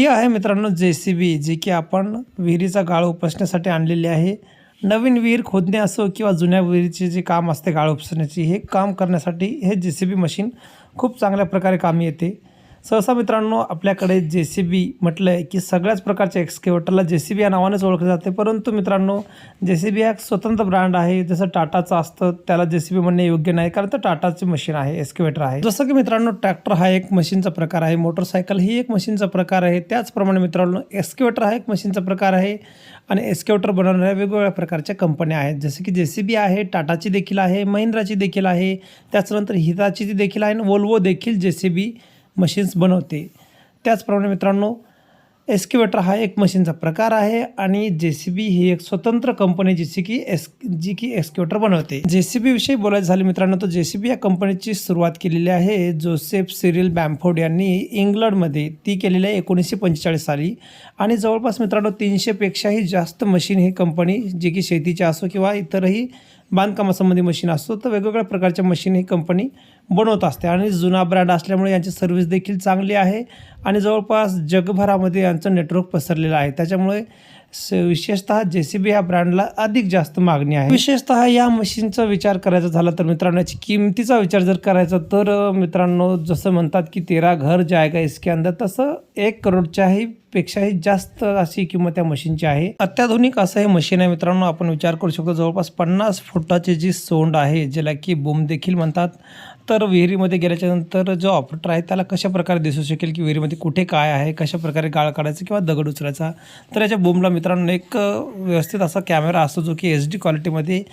ही आहे मित्रांनो JCB, जी की आपण विहिरीचा गाळ उपसण्यासाठी आणलेली आहे. नवीन विहीर खोदणे असो किंवा जुन्या विहिरीचे जे काम असते गाळ उपसण्याची, हे काम करण्यासाठी हे JCB मशीन खूप चांगल्या प्रकारे कामी येते. सहसा मित्रांनो आपल्याकडे JCB म्हटलं आहे की सगळ्याच प्रकारच्या एक्सकेव्हेटरला JCB या नावानेच ओळखले जाते. परंतु मित्रांनो JCB हा एक स्वतंत्र ब्रँड आहे. जसं टाटाचं असतं त्याला JCB म्हणणे योग्य नाही, कारण तर टाटाची मशीन आहे, एक्सकेव्हेटर आहे. जसं की मित्रांनो ट्रॅक्टर हा एक मशीनचा प्रकार आहे, मोटरसायकल ही एक मशीनचा प्रकार आहे, त्याचप्रमाणे मित्रांनो एक्सकेव्हेटर हा एक मशीनचा प्रकार आहे. आणि एक्सकेव्हेटर बनवणाऱ्या वेगवेगळ्या प्रकारच्या कंपन्या आहेत, जसे की JCB आहे, टाटाची देखील आहे, महिंद्राची देखील आहे, त्याचनंतर हिताची देखील आहे आणि वोल्वो देखील JCB मशीन्स बनवते. त्याचप्रमाणे मित्रांनो एक्सकेव्हेटर हा एक मशीनचा प्रकार आहे आणि JCB ही एक स्वतंत्र कंपनी जी की एक्सकेव्हेटर बनवते. JCB विषयी बोलायचं झालं मित्रांनो, तर JCB या कंपनीची सुरुवात केलेली आहे जोसेफ सिरिल बॅम्फोर्ड यांनी इंग्लंडमध्ये. ती केलेली आहे 1945 साली आणि जवळपास मित्रांनो 300 पेक्षाही जास्त मशीन ही कंपनी, जी की शेतीची असो किंवा इतरही बांधकामासंबंधी मशीन असतो, तर वेगवेगळ्या प्रकारच्या मशीन ही कंपनी बनवत असते. आणि जुना ब्रँड असल्यामुळे यांची सर्व्हिस देखील चांगली आहे आणि जवळपास जगभरामध्ये यांचं नेटवर्क पसरलेलं आहे. त्याच्यामुळे विशेषतः JCB या ब्रँडला अधिक जास्त मागणी आहे. विशेषतः या मशीनचा विचार करायचा झाला तर मित्रांनो, याची किमतीचा विचार जर करायचा तर मित्रांनो, जसं म्हणतात की 13 घर जाएगा इसके अंदर, तसं 1 करोडच्याही पेक्षाही जास्त अशी किंमत या मशीनची आहे. अत्याधुनिक असं हे मशीन आहे मित्रांनो. आपण विचार करू शकतो जवळपास 50 फुटाची जी सोंड आहे, ज्याला की बूम देखील म्हणतात, तर विहिरीमध्ये गेल्याच्यानंतर जो ऑपरेटर आहे त्याला कशा प्रकारे दिसू शकेल की विहिरीमध्ये कुठे काय आहे, कशा प्रकारे गाळ काढायचं किंवा दगड उचलायचा. तर याच्या बूमला मित्रांनो एक व्यवस्थित असा कॅमेरा असतो, जो की HD क्वालिटीमध्ये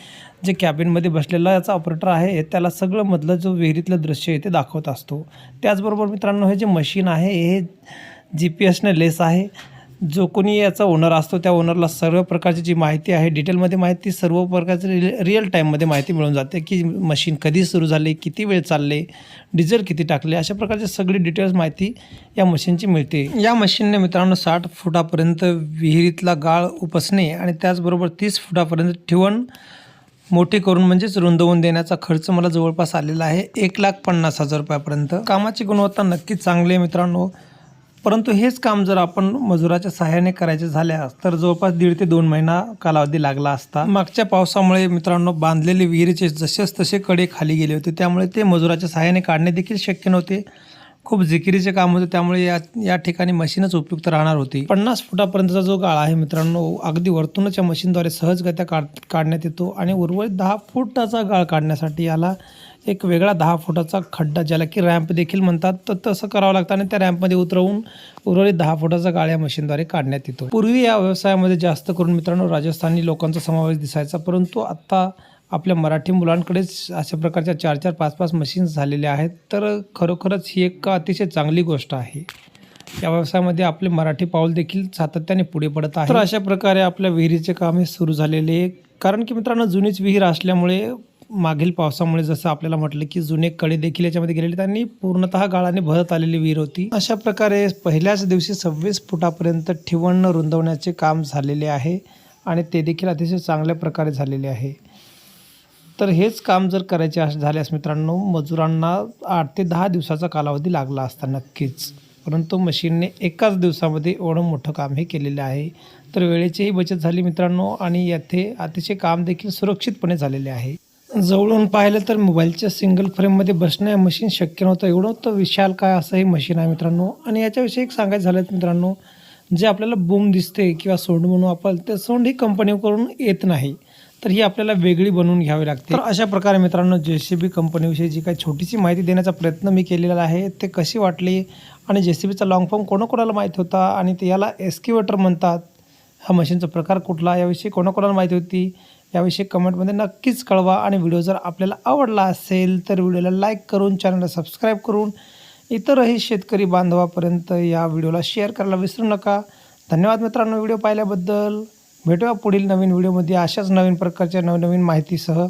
जे कॅबिनमध्ये बसलेला याचा ऑपरेटर आहे त्याला सगळं मधलं जो विहिरीतलं दृश्य आहे ते दाखवत असतो. त्याचबरोबर मित्रांनो हे जे मशीन आहे हे GPS ने लेस आहे. जो कोणी याचा ओनर असतो त्या ओनरला सर्व प्रकारची जी माहिती आहे, डिटेलमध्ये माहिती, सर्व प्रकारची रिअल टाईममध्ये माहिती मिळून जाते की मशीन कधी सुरू झाली, किती वेळ चालले, डिझेल किती टाकले, अशा प्रकारची सगळी डिटेल्स माहिती या मशीनची मिळते. या मशीनने मित्रांनो 60 फुटापर्यंत विहिरीतला गाळ उपसणे आणि त्याचबरोबर 30 फुटापर्यंत ठिवण मोठी करून म्हणजेच रुंदवून देण्याचा खर्च मला जवळपास आलेला आहे 1,50,000 रुपयापर्यंत. कामाची गुणवत्ता नक्कीच चांगली आहे मित्रांनो. परंतु हेच काम जर आपण मजुराच्या सहाय्याने करायचे झाल्यास तर जवळपास 1.5 ते 2 महिना कालावधी लागला असता. मागच्या पावसामुळे मित्रांनो बांधलेले विहिरीचे जसेच तसे कडे खाली गेले होते, त्यामुळे ते मजुराच्या सहाय्याने काढणे देखील शक्य नव्हते. खूप जिकिरीचे काम होते, त्यामुळे या ठिकाणी मशीनच उपयुक्त राहणार होती. 50 फुटापर्यंतचा जो गाळा आहे मित्रांनो, अगदी वरतूनच या मशीनद्वारे सहजगत्या काढण्यात येतो आणि उर्वरित 10 फुटाचा गाळ काढण्यासाठी याला एक वेगळा 10 फुटाचा खड्डा, ज्याला की रॅम्प देखील म्हणतात, तर तसं करावं लागतं आणि त्या रॅम्पमध्ये उतरवून उर्वरित 10 फुटाचा गाळ या मशीनद्वारे काढण्यात येतो. पूर्वी या व्यवसायामध्ये जास्त करून मित्रांनो राजस्थानी लोकांचा समावेश दिसायचा, परंतु आत्ता आपल्या मराठी मुलांकडेच अशा प्रकारच्या 4-4, 5-5 मशीन्स झालेल्या आहेत. तर खरोखरच ही एक अतिशय चांगली गोष्ट आहे. या व्यवसायामध्ये आपले मराठी पाऊल देखील सातत्याने पुढे पडत आहे. तर अशा प्रकारे आपल्या विहिरीचे काम हे सुरू झालेले आहे. कारण की मित्रांनो जुनीच विहीर असल्यामुळे मागील पावसामुळे जसं आपल्याला म्हटलं की जुने कडे देखील याच्यामध्ये गेलेले, त्यांनी पूर्णतः गाळाने भरत आलेली विहीर होती. अशा प्रकारे पहिल्याच दिवशी 26 फुटापर्यंत ठिवण रुंदवण्याचे काम झालेले आहे आणि ते देखील अतिशय चांगल्या प्रकारे झालेले आहे. तर हेच काम जर करायचे झाल्यास मित्रांनो मजुरांना 8 ते 10 दिवसाचा कालावधी लागला असता नक्कीच, परंतु मशीनने एकाच दिवसामध्ये एवढं मोठं काम हे केलेलं आहे. तर वेळेचीही बचत झाली मित्रांनो आणि येथे अतिशय काम देखील सुरक्षितपणे झालेले आहे. जवळून पाहिलं तर मोबाईलच्या सिंगल फ्रेममध्ये बसणं या मशीन शक्य नव्हतं, एवढं तर विशाल काय असं हे मशीन आहे मित्रांनो. आणि याच्याविषयी एक सांगायचं झालं मित्रांनो, जे आपल्याला बूम दिसते किंवा सोंड म्हणून आपण, ते सोंड ही कंपनीकडून येत नाही, तर ही आपल्याला वेगळी बनवून घ्यावी लागते. तर अशा प्रकारे मित्रांनो JCB कंपनीविषयी जी काही छोटीशी माहिती देण्याचा प्रयत्न मी केलेला आहे, ते कशी वाटली आणि JCBचा लॉंग फॉर्म कोणाकोणाला माहीत होता आणि ते याला एक्सकेव्हेटर म्हणतात, हा मशीनचा प्रकार कुठला, याविषयी कोणाकोणाला माहिती होती, याविषयी कमेंटमध्ये नक्कीच कळवा. आणि व्हिडिओ जर आपल्याला आवडला असेल तर व्हिडिओला लाईक करून, चॅनलला सबस्क्राईब करून इतरही शेतकरी बांधवापर्यंत या व्हिडिओला शेअर करायला विसरू नका. धन्यवाद मित्रांनो व्हिडिओ पाहिल्याबद्दल. भेटूया पुढील नवीन व्हिडिओमध्ये अशाच नवीन प्रकारच्या नवनवीन माहितीसह.